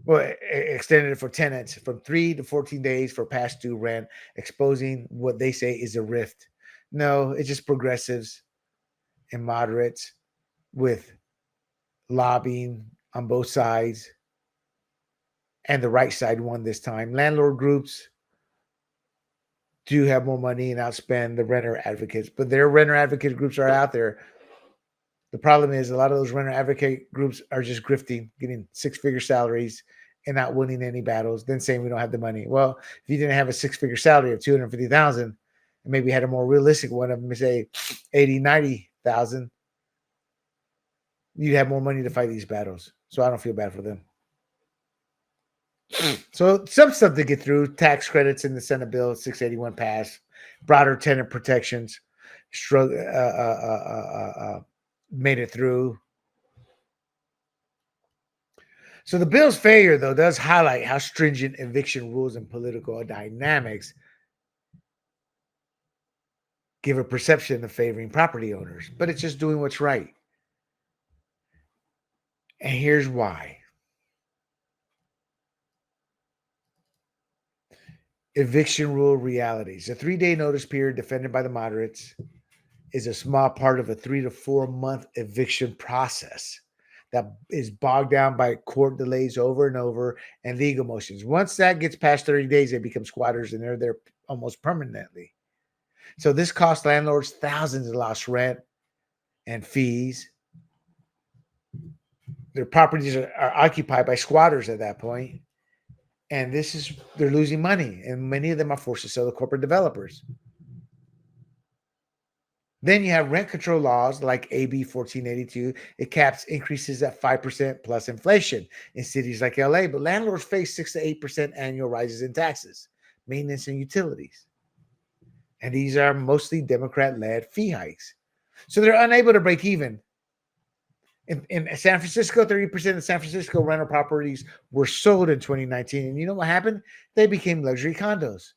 Well, extended it for tenants from 3 to 14 days for past due rent, exposing what they say is a rift. No, it's just progressives and moderates with lobbying on both sides And the right side won this time. Landlord groups do have more money and outspend the renter advocates, but their renter advocate groups are out there. The problem is a lot of those renter advocate groups are just grifting, getting six-figure salaries and not winning any battles, then saying we don't have the money. Well, if you didn't have a six-figure salary of 250,000 and maybe had a more realistic one of them, say 80, 90,000, you'd have more money to fight these battles. So I don't feel bad for them. So some stuff to get through: tax credits in the Senate bill 681 passed, broader tenant protections, made it through. So the bill's failure, though, does highlight how stringent eviction rules and political dynamics give a perception of favoring property owners, but it's just doing what's right. And here's why. Eviction rule realities. A 3-day notice period defended by the moderates is a small part of a 3 to 4 month eviction process that is bogged down by court delays over and over and legal motions. Once that gets past 30 days, they become squatters and they're there almost permanently. So this costs landlords thousands of lost rent and fees. Their properties are occupied by squatters at that point. And they're losing money. And many of them are forced to sell to corporate developers. Then you have rent control laws like AB 1482. It caps increases at 5% plus inflation in cities like LA, but landlords face 6 to 8% annual rises in taxes, maintenance, and utilities. And these are mostly Democrat-led fee hikes. So they're unable to break even. In San Francisco, 30% of San Francisco rental properties were sold in 2019. And you know what happened? They became luxury condos.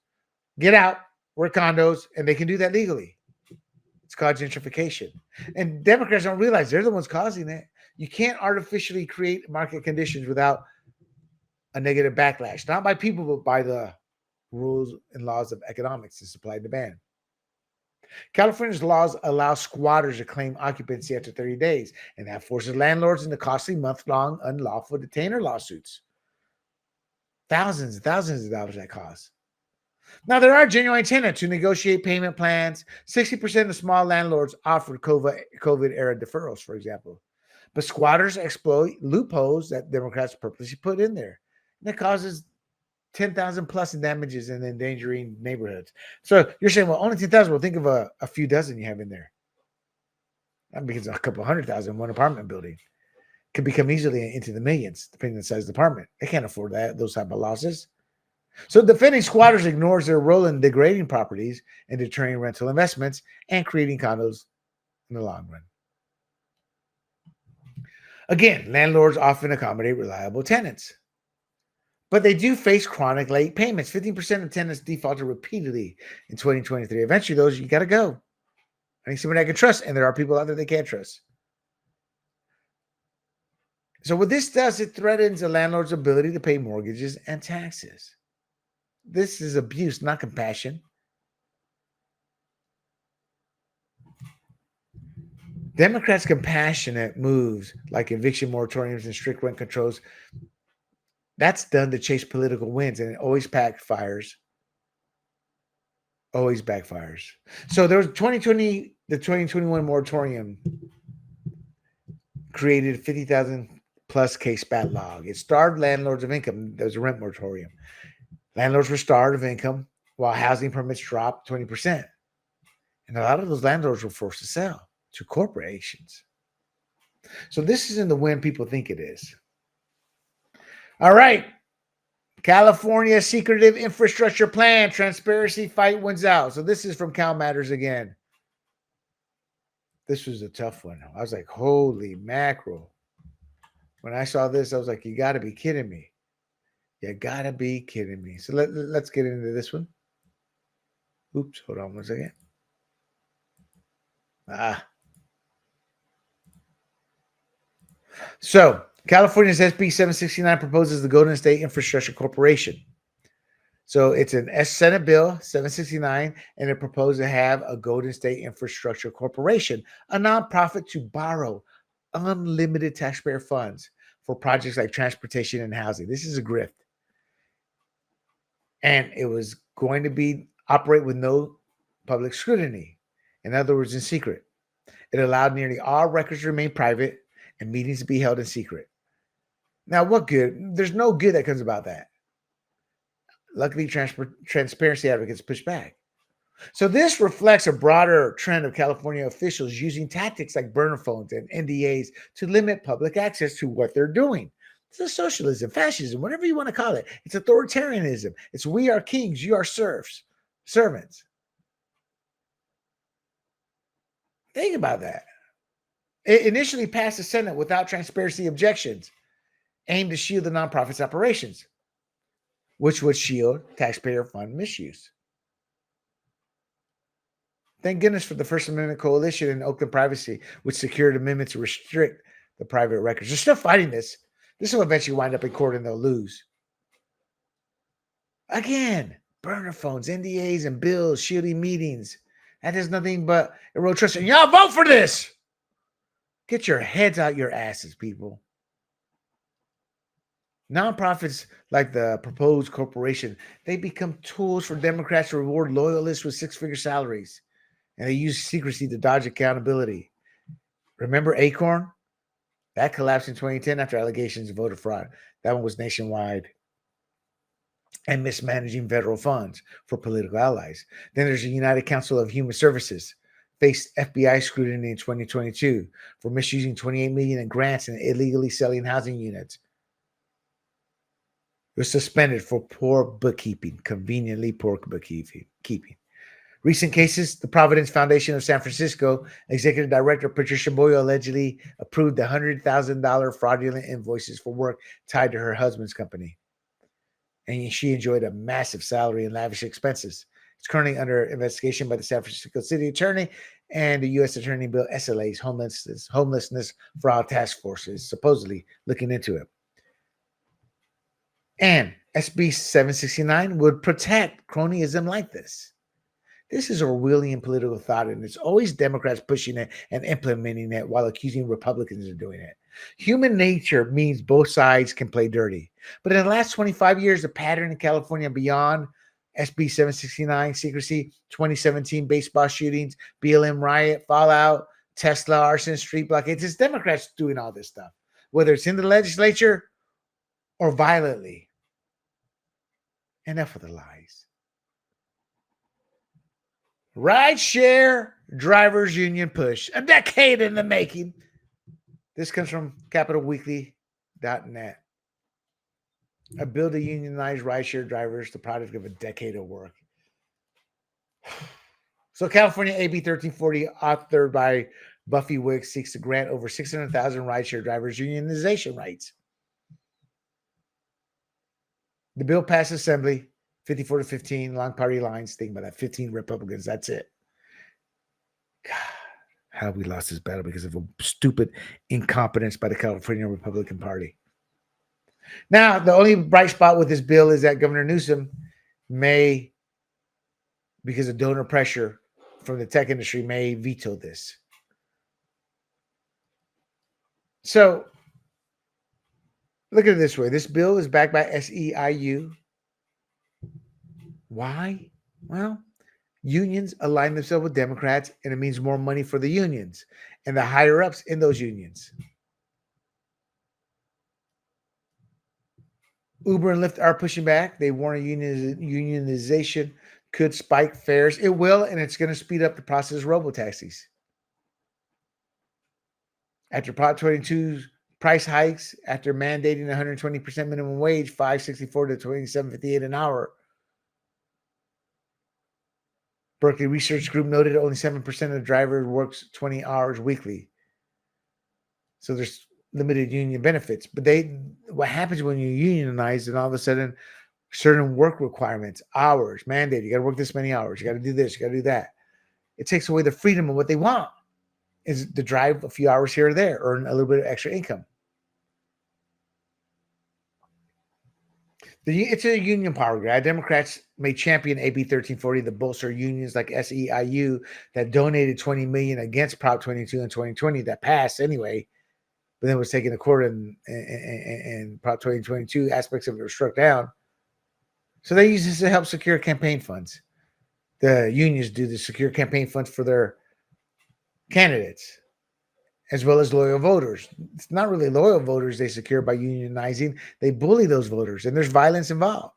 Get out, we're condos, and they can do that legally. It's called gentrification. And Democrats don't realize they're the ones causing it. You can't artificially create market conditions without a negative backlash, not by people, but by the rules and laws of economics and supply and demand. California's laws allow squatters to claim occupancy after 30 days, and that forces landlords into costly month-long unlawful detainer lawsuits. Thousands and thousands of dollars that cost. Now, there are genuine tenants who negotiate payment plans. 60% of small landlords offered COVID-era deferrals, for example. But squatters exploit loopholes that Democrats purposely put in there. And that causes 10,000 plus in damages and endangering neighborhoods. So you're saying, well, only 10,000. Well, think of a few dozen you have in there. That becomes a couple 100,000 in one apartment building. Could become easily into the millions, depending on the size of the apartment. They can't afford those type of losses. So defending squatters ignores their role in degrading properties and deterring rental investments and creating condos in the long run. Again, landlords often accommodate reliable tenants. But they do face chronic late payments. 15% of tenants defaulted repeatedly in 2023. Eventually, those you got to go. I need somebody I can trust, and there are people out there they can't trust. So what this does, it threatens a landlord's ability to pay mortgages and taxes. This is abuse, not compassion. Democrats' compassionate moves like eviction moratoriums and strict rent controls, that's done to chase political wins, and it always backfires. Always backfires. So there was the 2021 moratorium created 50,000 plus case backlog. It starved landlords of income. There was a rent moratorium. Landlords were starved of income while housing permits dropped 20%. And a lot of those landlords were forced to sell to corporations. So this isn't the win people think it is. All right. California Secretive Infrastructure Plan. Transparency fight wins out. So this is from Cal Matters again. This was a tough one. I was like, holy mackerel. When I saw this, I was like, you got to be kidding me. You got to be kidding me. So let's get into this one. Oops, hold on one second. So California's SB 769 proposes the Golden State Infrastructure Corporation. So it's an Senate Bill 769, and it proposed to have a Golden State Infrastructure Corporation, a nonprofit to borrow unlimited taxpayer funds for projects like transportation and housing. This is a grift. And it was going to be operate with no public scrutiny. In other words, in secret. It allowed nearly all records to remain private and meetings to be held in secret. Now, what good? There's no good that comes about that. Luckily, transparency advocates push back. So this reflects a broader trend of California officials using tactics like burner phones and NDAs to limit public access to what they're doing. It's socialism, fascism, whatever you want to call it. It's authoritarianism. It's we are kings, you are servants. Think about that. It initially passed the Senate without transparency objections, aimed to shield the nonprofit's operations, which would shield taxpayer fund misuse. Thank goodness for the First Amendment Coalition and Oakland Privacy, which secured amendments to restrict the private records. They're still fighting this. This will eventually wind up in court and they'll lose. Again, burner phones, NDAs, and bills, shielding meetings. That is nothing but erode trust. And y'all vote for this. Get your heads out your asses, people. Nonprofits like the proposed corporation, they become tools for Democrats to reward loyalists with six-figure salaries. And they use secrecy to dodge accountability. Remember Acorn? That collapsed in 2010 after allegations of voter fraud. That one was nationwide. And mismanaging federal funds for political allies. Then there's the United Council of Human Services. Faced FBI scrutiny in 2022 for misusing $28 million in grants and illegally selling housing units. It was suspended for poor bookkeeping, conveniently poor bookkeeping. Recent cases, the Providence Foundation of San Francisco, Executive Director Patricia Boyle allegedly approved $100,000 fraudulent invoices for work tied to her husband's company. And she enjoyed a massive salary and lavish expenses. It's currently under investigation by the San Francisco City Attorney and the U.S. Attorney Bill SLA's homelessness fraud task force is supposedly looking into it. And SB 769 would protect cronyism like this. This is Orwellian political thought, and it's always Democrats pushing it and implementing it while accusing Republicans of doing it. Human nature means both sides can play dirty. But in the last 25 years, the pattern in California beyond SB 769, secrecy, 2017 baseball shootings, BLM riot, fallout, Tesla, arson, street blockades, it's Democrats doing all this stuff, whether it's in the legislature or violently. Enough of the lies. Rideshare drivers union push, a decade in the making. This comes from capitalweekly.net. A bill to unionize rideshare drivers, the product of a decade of work. So California AB 1340, authored by Buffy Wicks, seeks to grant over 600,000 rideshare drivers unionization rights. The bill passed Assembly, 54-15, long party lines. Think about that, 15 Republicans. That's it. God, how we lost this battle because of a stupid incompetence by the California Republican Party. Now, the only bright spot with this bill is that Governor Newsom may, because of donor pressure from the tech industry, may veto this. So, look at it this way. This bill is backed by SEIU. Why? Well, unions align themselves with Democrats, and it means more money for the unions and the higher-ups in those unions. Uber and Lyft are pushing back. They warn unionization could spike fares. It will, and it's going to speed up the process of robotaxis. After Prop 22's price hikes, after mandating 120% minimum wage, $5.64 to $27.58 an hour, Berkeley Research Group noted only 7% of drivers works 20 hours weekly. So there's limited union benefits. But what happens when you unionize, and all of a sudden certain work requirements, hours, mandated, you got to work this many hours, you got to do this, you got to do that. It takes away the freedom of what they want, is to drive a few hours here or there, earn a little bit of extra income. It's a union power grab. Democrats may champion AB 1340 to bolster unions like SEIU that donated $20 million against Prop 22 in 2020 that passed anyway, but then was taken to court and Prop 2022 aspects of it were struck down. So they use this to help secure campaign funds. The unions do the secure campaign funds for their candidates, as well as loyal voters. It's not really loyal voters they secure by unionizing. They bully those voters, and there's violence involved.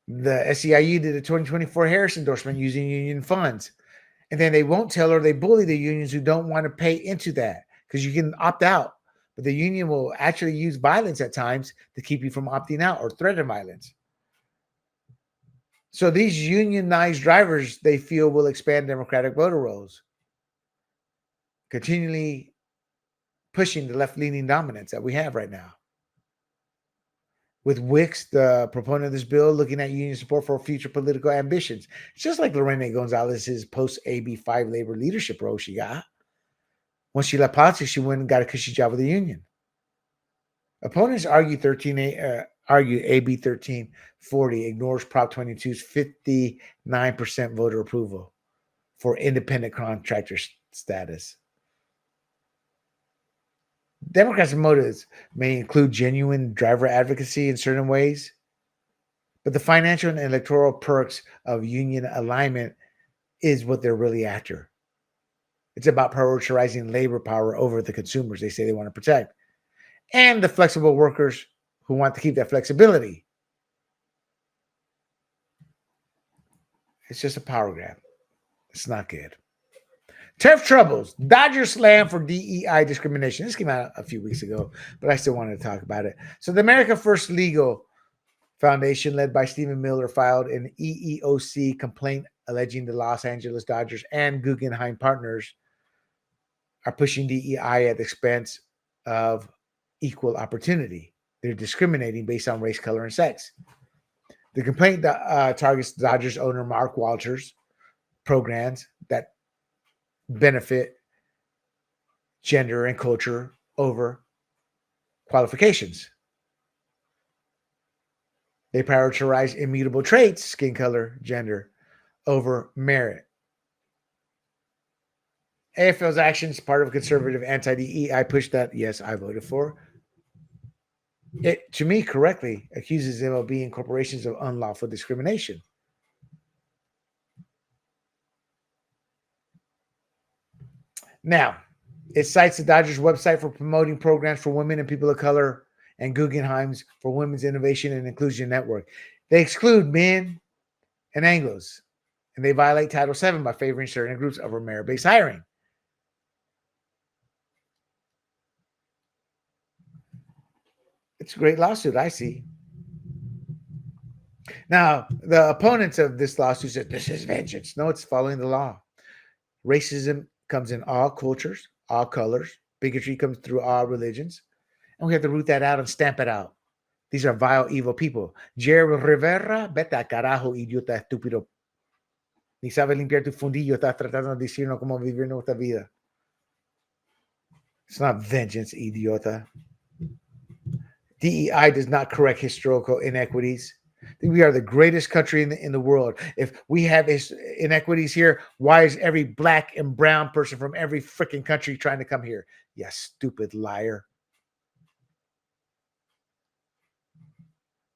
The SEIU did a 2024 Harris endorsement using union funds. And then they won't tell, or they bully the unions who don't want to pay into that, because you can opt out. But the union will actually use violence at times to keep you from opting out, or threaten violence. So these unionized drivers, they feel, will expand Democratic voter rolls, continually pushing the left-leaning dominance that we have right now. With Wicks, the proponent of this bill, looking at union support for future political ambitions. It's just like Lorena Gonzalez's post-AB 5 labor leadership role she got. Once she left politics, she went and got a cushy job with the union. Opponents argue AB 1340 ignores Prop 22's 59% voter approval for independent contractor status. Democrats' motives may include genuine driver advocacy in certain ways, but the financial and electoral perks of union alignment is what they're really after. It's about prioritizing labor power over the consumers they say they want to protect, and the flexible workers who want to keep that flexibility. It's just a power grab. It's not good. Turf troubles. Dodgers slam for DEI discrimination. This came out a few weeks ago, but I still wanted to talk about it. So the America First Legal Foundation, led by Stephen Miller, filed an EEOC complaint alleging the Los Angeles Dodgers and Guggenheim partners are pushing DEI at the expense of equal opportunity. They're discriminating based on race, color, and sex. The complaint targets Dodgers owner Mark Walters' programs that benefit gender and culture over qualifications. They prioritize immutable traits, skin color, gender, over merit. AFL's actions, part of a conservative anti-DEI push that, yes, I voted for. It, to me, correctly accuses them of being corporations of unlawful discrimination. Now, it cites the Dodgers website for promoting programs for women and people of color, and Guggenheim's for Women's Innovation and Inclusion Network. They exclude men and Anglos, and they violate Title VII by favoring certain groups over merit-based hiring. It's a great lawsuit, I see. Now, the opponents of this lawsuit said this is vengeance. No, it's following the law. Racism comes in all cultures, all colors. Bigotry comes through all religions. And we have to root that out and stamp it out. These are vile, evil people. Jerry Rivera, vete a carajo, idiota estúpido. Ni sabe limpiar tu fundillo. Estás tratando de decirnos cómo vivir nuestra vida. It's not vengeance, idiota. DEI does not correct historical inequities. We are the greatest country in the world. If we have inequities here, why is every black and brown person from every freaking country trying to come here? You stupid liar.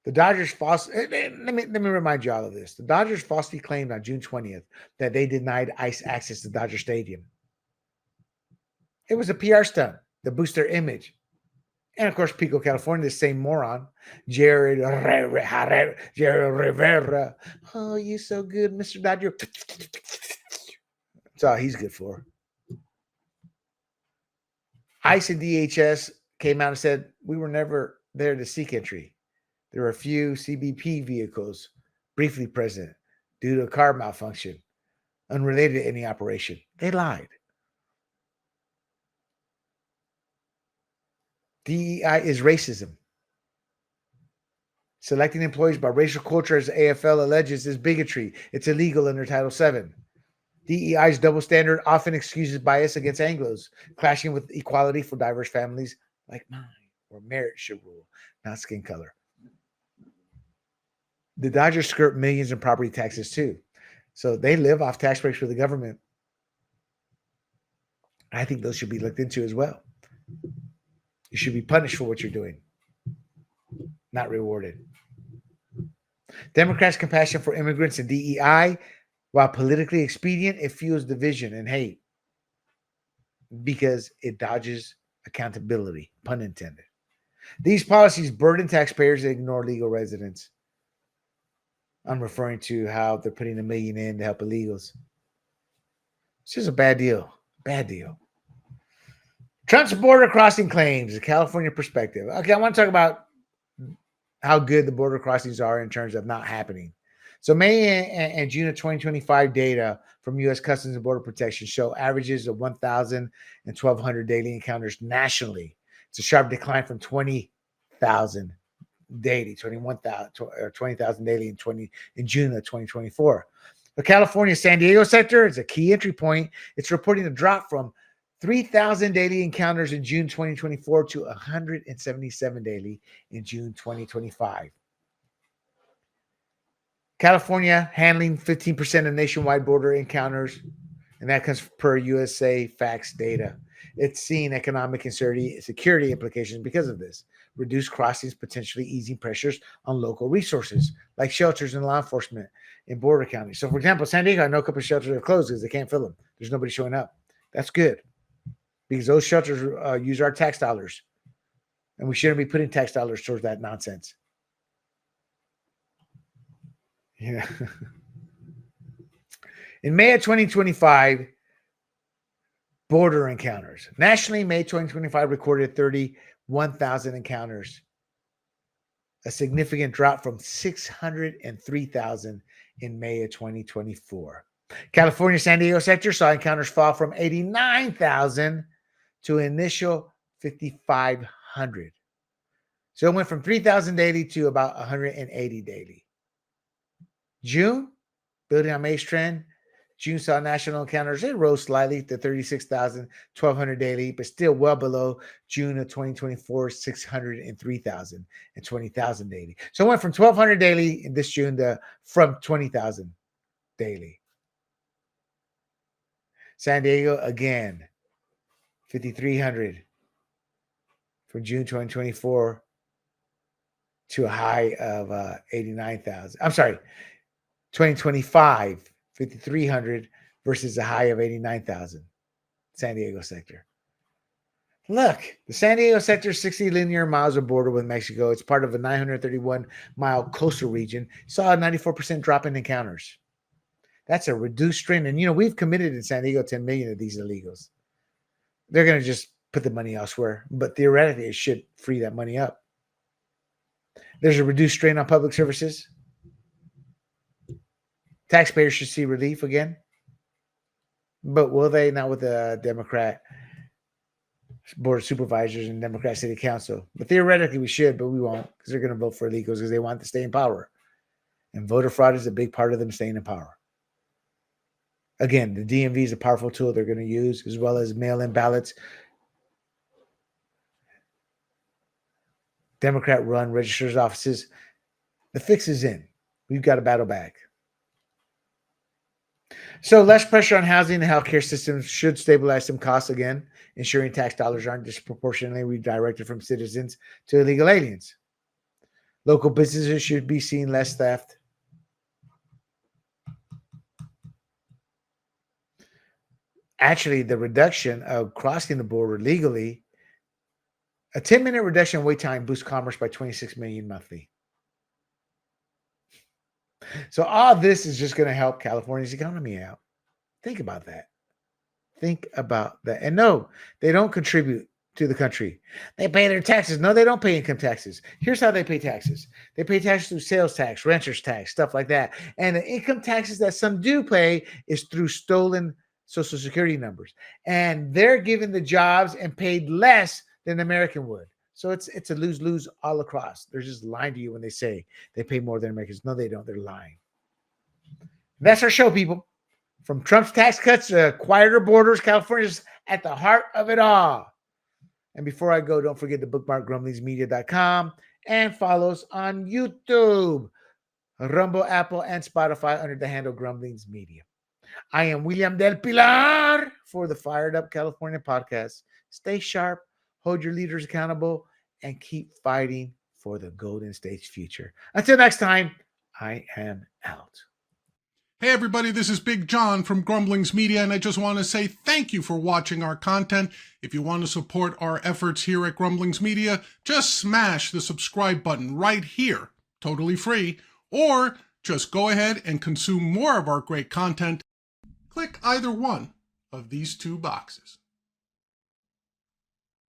The Dodgers falsely, let me remind you all of this. The Dodgers falsely claimed on June 20th that they denied ICE access to Dodger Stadium. It was a PR stunt to boost their image. And of course, Pico, California, the same moron, Jared Rivera. Oh, you so good, Mr. Dodger. That's all he's good for. ICE and DHS came out and said, we were never there to seek entry. There were a few CBP vehicles briefly present due to a car malfunction, unrelated to any operation. They lied. DEI is racism. Selecting employees by racial culture, as the AFL alleges, is bigotry. It's illegal under Title VII. DEI's double standard often excuses bias against Anglos, clashing with equality for diverse families like mine, where merit should rule, not skin color. The Dodgers skirt millions in property taxes too. So they live off tax breaks for the government. I think those should be looked into as well. You should be punished for what you're doing. not rewarded. Democrats' compassion for immigrants and DEI, while politically expedient, it fuels division and hate because it dodges accountability, pun intended. These policies burden taxpayers and ignore legal residents. I'm referring to how they're putting $1 million in to help illegals. It's just a bad deal. Bad deal. Trump's border crossing claims, the California perspective. Okay, I want to talk about how good the border crossings are in terms of not happening. So May and June of 2025 data from U.S. Customs and Border Protection show averages of 1,000 and 1,200 daily encounters nationally. It's a sharp decline from 20,000 daily, 21,000 or 20,000 daily in June of 2024. The California San Diego sector is a key entry point. It's reporting a drop from 3,000 daily encounters in June 2024 to 177 daily in June 2025. California handling 15% of nationwide border encounters, and that comes per USA Facts data. It's seeing economic and security implications because of this. Reduced crossings potentially easing pressures on local resources like shelters and law enforcement in border counties. So, for example, San Diego, I know a couple of shelters are closed because they can't fill them. There's nobody showing up. That's good because those shelters use our tax dollars, and we shouldn't be putting tax dollars towards that nonsense. Yeah. In May of 2025, border encounters. Nationally, May 2025 recorded 31,000 encounters, a significant drop from 603,000 in May of 2024. California San Diego sector saw encounters fall from 89,000 to an initial 5,500. So it went from 3,000 daily to about 180 daily. June, building on May's trend, June saw national encounters. It rose slightly to 36,000, 1,200 daily, but still well below June of 2024, 603,000 and 20,000 daily. So it went from 1,200 daily in this June to from 20,000 daily. San Diego, again, 5,300 from June 2024 to a high of 89,000. I'm sorry, 2025, 5,300 versus a high of 89,000. San Diego sector. Look, the San Diego sector is 60 linear miles of border with Mexico. It's part of a 931-mile coastal region. Saw a 94% drop in encounters. That's a reduced trend. And, we've committed in San Diego 10 million of these illegals. They're going to just put the money elsewhere. But theoretically, it should free that money up. There's a reduced strain on public services. Taxpayers should see relief again. But will they? Not with the Democrat board of supervisors and Democrat city council. But theoretically, we should, but we won't because they're going to vote for illegals because they want to stay in power. And voter fraud is a big part of them staying in power. Again, the DMV is a powerful tool they're going to use, as well as mail-in ballots. Democrat-run registrar's offices. The fix is in. We've got a battle back. So less pressure on housing and healthcare systems should stabilize some costs again, ensuring tax dollars aren't disproportionately redirected from citizens to illegal aliens. Local businesses should be seeing less theft. Actually, the reduction of crossing the border legally, a 10-minute reduction in wait time boosts commerce by 26 million monthly. So all this is just going to help California's economy out. Think about that. Think about that. And no, they don't contribute to the country. They pay their taxes. No, they don't pay income taxes. Here's how they pay taxes. They pay taxes through sales tax, renter's tax, stuff like that. And the income taxes that some do pay is through stolen Social Security numbers. And they're given the jobs and paid less than the American would. So it's a lose-lose all across. They're just lying to you when they say they pay more than Americans. No, they don't. They're lying. That's our show, people. From Trump's tax cuts to quieter borders, California's at the heart of it all. And before I go, don't forget to bookmark grumblingsmedia.com and follow us on YouTube, Rumble, Apple, and Spotify under the handle Grumblings Media. I am William Del Pilar for the Fired Up California podcast. Stay sharp, hold your leaders accountable, and keep fighting for the Golden State's future. Until next time, I am out. Hey everybody, this is Big John from Grumblings Media, and I just want to say thank you for watching our content. If you want to support our efforts here at Grumblings Media, just smash the subscribe button right here, totally free, or just go ahead and consume more of our great content. Click either one of these two boxes.